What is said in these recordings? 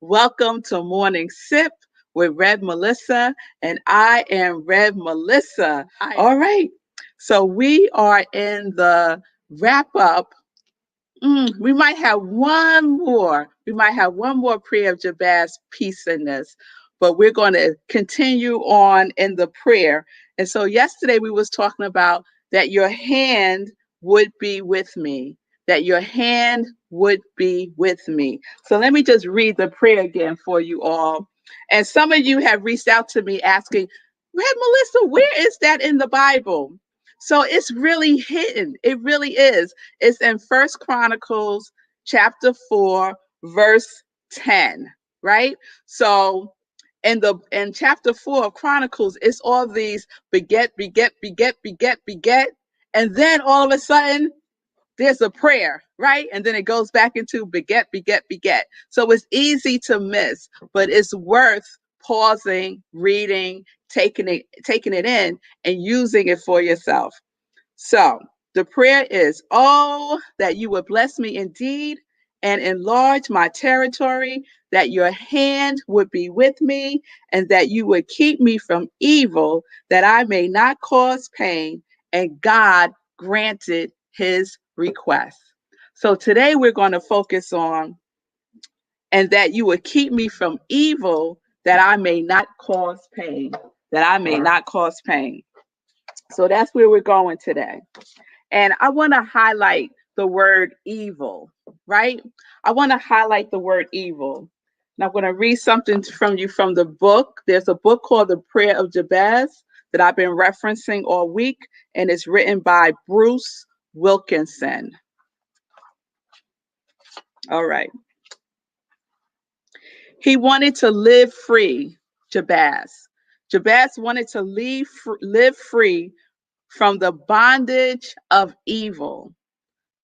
Welcome to Morning Sip with Rev Melissa, and I am Rev Melissa. All right, so we are in the wrap up. We might have one more. We might have one more prayer of Jabez peace in this, but we're going to continue on in the prayer. And so yesterday we was talking about that your hand would be with me, that your hand would be with me. So let me just read the prayer again for you all. And some of you have reached out to me asking, Red Melissa, where is that in the Bible? So it's really hidden. It really is. It's in First Chronicles chapter 4, verse 10, right? So in chapter 4 of Chronicles, it's all these beget, beget, beget, beget, beget. And then all of a sudden, there's a prayer, right? And then it goes back into beget, beget, beget. So it's easy to miss, but it's worth pausing, reading, taking it in, and using it for yourself. So the prayer is, oh, that you would bless me indeed and enlarge my territory, that your hand would be with me, and that you would keep me from evil, that I may not cause pain. And God granted his request. So today we're going to focus on, and that you would keep me from evil, that I may not cause pain, that I may not cause pain. So that's where we're going today. And I want to highlight the word evil, right? I want to highlight the word evil. And I'm going to read something from you from the book. There's a book called The Prayer of Jabez that I've been referencing all week, and it's written by Bruce Wilkinson. All right. He wanted to live free, Jabez. Jabez wanted to live free from the bondage of evil,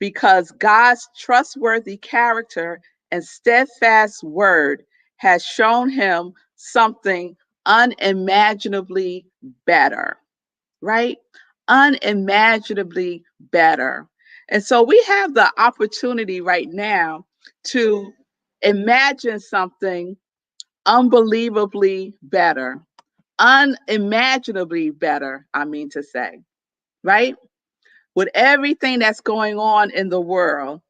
because God's trustworthy character and steadfast word has shown him something unimaginably better, right? Unimaginably better. And so we have the opportunity right now to imagine something unbelievably better, unimaginably better, I mean to say, right? With everything that's going on in the world,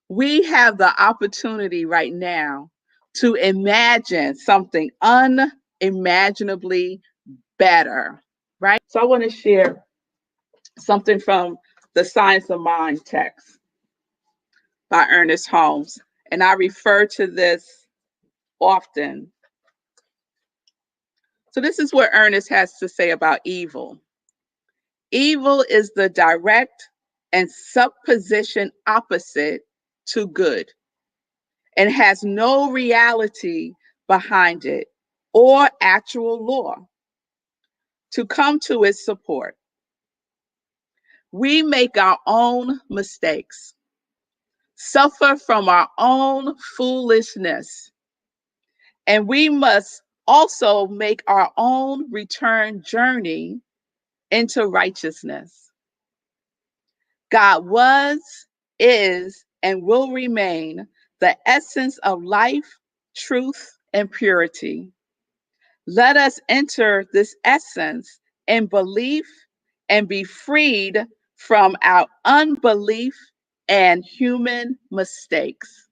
we have the opportunity right now to imagine something unimaginably better, right? So I want to share something from the Science of Mind text by Ernest Holmes. And I refer to this often. So this is what Ernest has to say about evil. Evil is the direct and supposition opposite to good, and has no reality behind it or actual law to come to its support. We make our own mistakes, suffer from our own foolishness, and we must also make our own return journey into righteousness. God was, is, and will remain the essence of life, truth, and purity. Let us enter this essence in belief and be freed from our unbelief and human mistakes.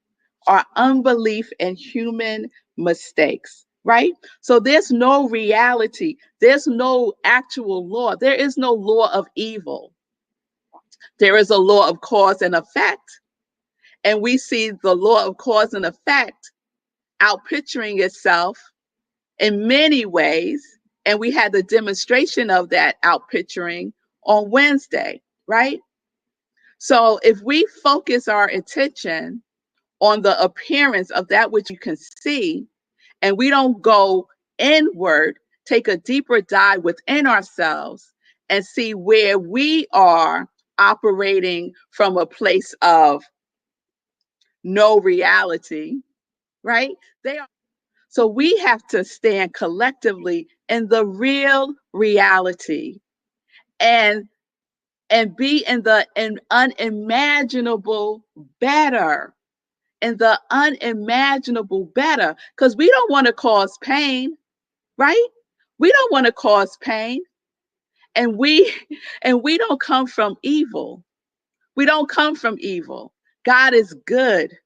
Our unbelief and human mistakes, right? So there's no reality, there's no actual law, there is no law of evil. There is a law of cause and effect. And we see the law of cause and effect outpicturing itself in many ways. And we had the demonstration of that outpicturing on Wednesday, right? So if we focus our attention on the appearance of that which you can see, and we don't go inward, take a deeper dive within ourselves and see where we are operating from a place of no reality, right? They are. So we have to stand collectively in the real reality and be in the unimaginable better. in the unimaginable better, because we don't want to cause pain, right? We don't want to cause pain. And we and we don't come from evil. We don't come from evil. God is good.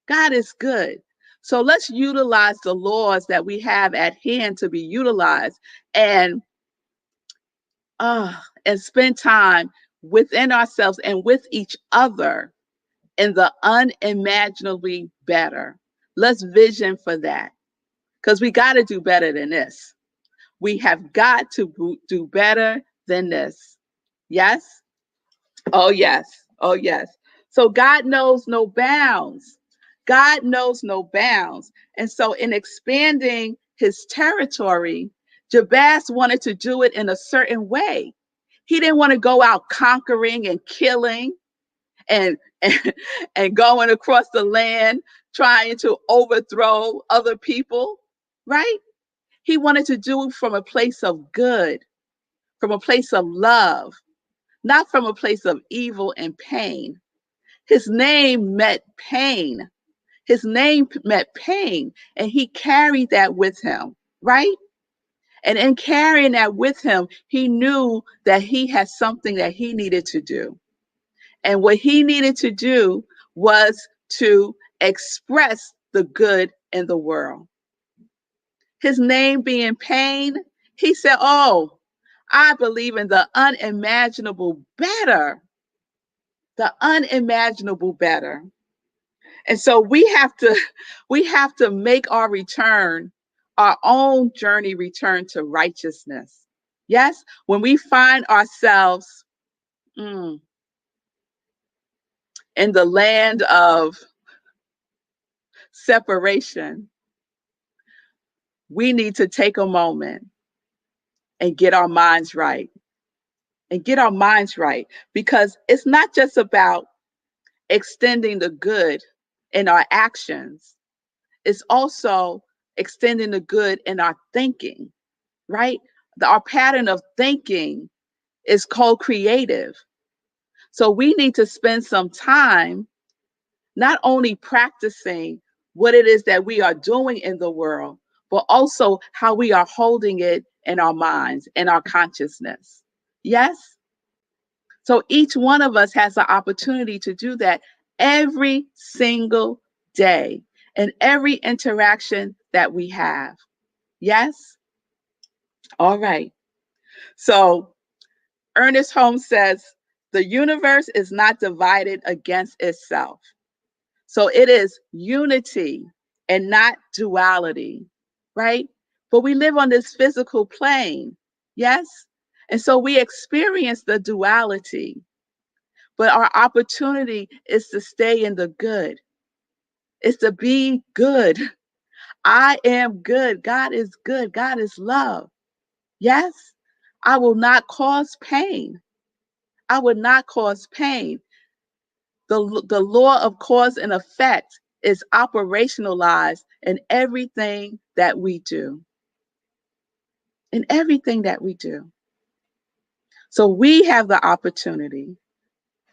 God is good. So let's utilize the laws that we have at hand to be utilized, and and spend time within ourselves and with each other in the unimaginably better. Let's vision for that, because we got to do better than this. We have got to do better than this. Yes? Oh, yes. Oh, yes. So God knows no bounds. God knows no bounds. And so, in expanding his territory, Jabez wanted to do it in a certain way. He didn't want to go out conquering and killing and and going across the land trying to overthrow other people, right? He wanted to do it from a place of good, from a place of love, not from a place of evil and pain. His name meant pain. His name meant pain, and he carried that with him, right? And in carrying that with him, he knew that he had something that he needed to do. And what he needed to do was to express the good in the world. His name being pain, he said, oh, I believe in the unimaginable better, the unimaginable better. And so we have to make our return, our own journey return to righteousness. Yes, when we find ourselves in the land of separation, we need to take a moment and get our minds right. And get our minds right, because it's not just about extending the good in our actions, it's also extending the good in our thinking, right? Our pattern of thinking is co-creative. So we need to spend some time not only practicing what it is that we are doing in the world, but also how we are holding it in our minds and our consciousness. Yes? So each one of us has the opportunity to do that every single day in every interaction that we have. Yes? All right. So Ernest Holmes says, the universe is not divided against itself. So it is unity and not duality, right? But we live on this physical plane. Yes? And so we experience the duality. But our opportunity is to stay in the good. It's to be good. I am good. God is good. God is love. Yes? I will not cause pain. I would not cause pain. The law of cause and effect is operationalized in everything that we do. In everything that we do. So we have the opportunity.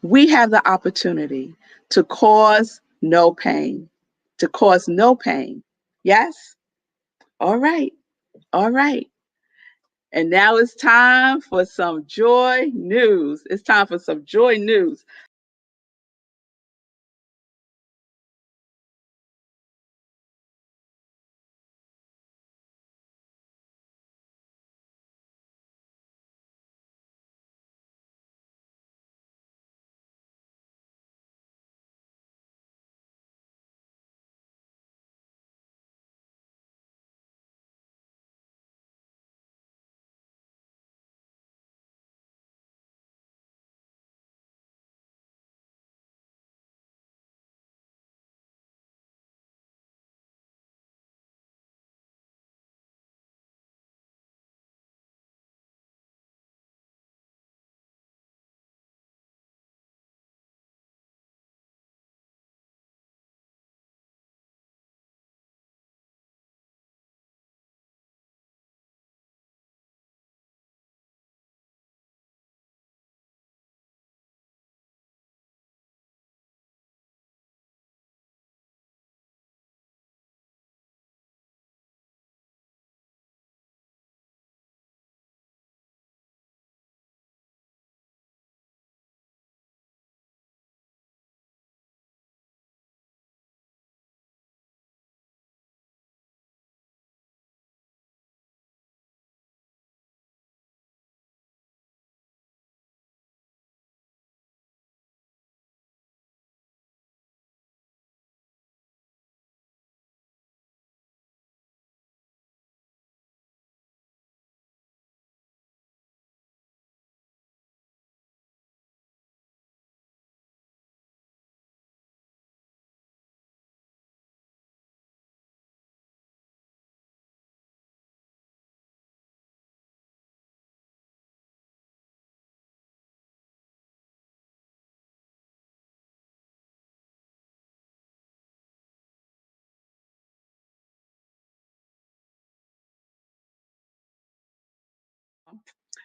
We have the opportunity to cause no pain. To cause no pain. Yes? All right. All right. And now it's time for some joy news. It's time for some joy news.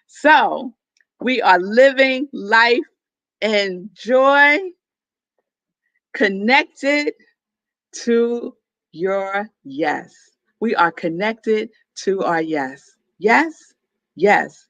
So we are living life in joy, connected to your yes. We are connected to our yes. Yes, yes.